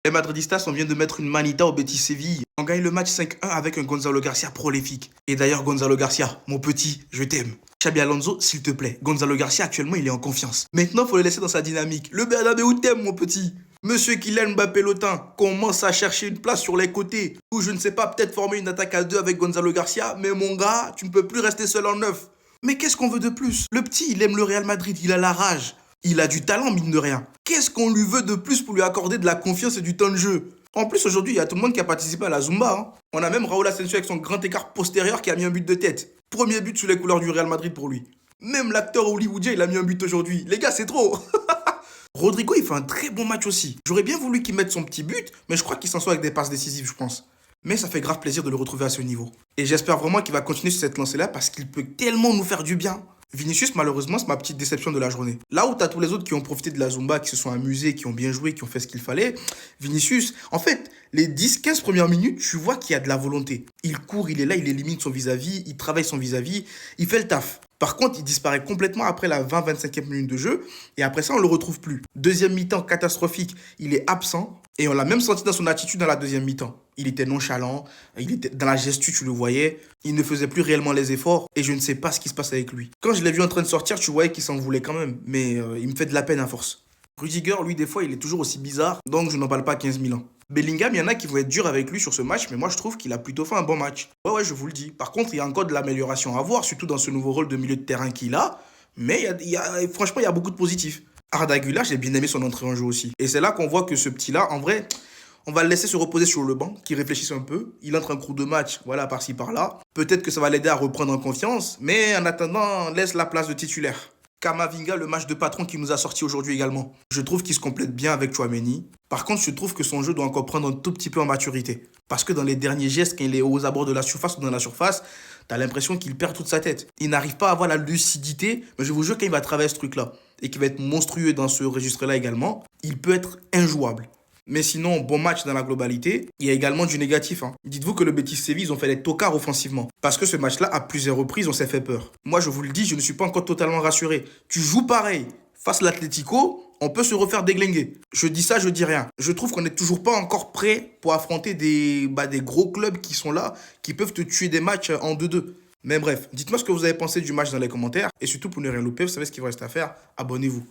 Les Madridistas, on vient de mettre une manita au Betis Séville. On gagne le match 5-1 avec un Gonzalo Garcia prolifique. Et d'ailleurs, Gonzalo Garcia, mon petit, je t'aime. Xabi Alonso, s'il te plaît. Gonzalo Garcia, actuellement, il est en confiance. Maintenant, faut le laisser dans sa dynamique. Le Bernabéu t'aime, mon petit. Monsieur Kylian Mbappé Lotin commence à chercher une place sur les côtés. Ou je ne sais pas, peut-être former une attaque à deux avec Gonzalo Garcia. Mais mon gars, tu ne peux plus rester seul en neuf. Mais qu'est-ce qu'on veut de plus? Le petit, il aime le Real Madrid, il a la rage. Il a du talent, mine de rien. Qu'est-ce qu'on lui veut de plus pour lui accorder de la confiance et du temps de jeu? En plus, aujourd'hui, il y a tout le monde qui a participé à la Zumba. On a même Raúl Asensio avec son grand écart postérieur qui a mis un but de tête. Premier but sous les couleurs du Real Madrid pour lui. Même l'acteur hollywoodien, il a mis un but aujourd'hui. Les gars, c'est trop. Rodrigo, il fait un très bon match aussi. J'aurais bien voulu qu'il mette son petit but, mais je crois qu'il s'en sort avec des passes décisives, je pense. Mais ça fait grave plaisir de le retrouver à ce niveau. Et j'espère vraiment qu'il va continuer sur cette lancée-là parce qu'il peut tellement nous faire du bien. Vinicius, malheureusement, c'est ma petite déception de la journée. Là où t'as tous les autres qui ont profité de la Zumba, qui se sont amusés, qui ont bien joué, qui ont fait ce qu'il fallait, Vinicius, en fait, les 10-15 premières minutes, tu vois qu'il y a de la volonté. Il court, il est là, il élimine son vis-à-vis, il travaille son vis-à-vis, il fait le taf. Par contre, il disparaît complètement après la 20-25e minute de jeu, et après ça, on le retrouve plus. Deuxième mi-temps catastrophique, il est absent, et on l'a même senti dans son attitude dans la deuxième mi-temps. Il était nonchalant, il était dans la gestu, tu le voyais, il ne faisait plus réellement les efforts, et je ne sais pas ce qui se passe avec lui. Quand je l'ai vu en train de sortir, tu voyais qu'il s'en voulait quand même, mais il me fait de la peine à force. Rudiger, lui, des fois, il est toujours aussi bizarre, donc je n'en parle pas 15 000 ans. Bellingham, il y en a qui vont être durs avec lui sur ce match, mais moi je trouve qu'il a plutôt fait un bon match. Ouais, je vous le dis. Par contre, il y a encore de l'amélioration à voir, surtout dans ce nouveau rôle de milieu de terrain qu'il a, mais franchement, il y a beaucoup de positifs. Arda Güler, j'ai bien aimé son entrée en jeu aussi. Et c'est là qu'on voit que ce petit-là, en vrai, on va le laisser se reposer sur le banc, qu'il réfléchisse un peu. Il entre un coup de match, voilà, par-ci, par-là. Peut-être que ça va l'aider à reprendre en confiance, mais en attendant, laisse la place de titulaire. Kamavinga, le match de patron qui nous a sorti aujourd'hui également. Je trouve qu'il se complète bien avec Tchouaméni. Par contre, je trouve que son jeu doit encore prendre un tout petit peu en maturité. Parce que dans les derniers gestes, quand il est aux abords de la surface ou dans la surface, t'as l'impression qu'il perd toute sa tête. Il n'arrive pas à avoir la lucidité, mais je vous jure, quand il va travailler ce truc-là, et qu'il va être monstrueux dans ce registre-là également, il peut être injouable. Mais sinon, bon match dans la globalité. Il y a également du négatif. Dites-vous que le Betis Séville, ils ont fait des tocards offensivement. Parce que ce match-là, à plusieurs reprises, on s'est fait peur. Moi, je vous le dis, je ne suis pas encore totalement rassuré. Tu joues pareil face à l'Atlético, on peut se refaire déglinguer. Je dis ça, je dis rien. Je trouve qu'on n'est toujours pas encore prêt pour affronter des gros clubs qui sont là, qui peuvent te tuer des matchs en 2-2. Mais bref, dites-moi ce que vous avez pensé du match dans les commentaires. Et surtout, pour ne rien louper, vous savez ce qu'il vous reste à faire. Abonnez-vous.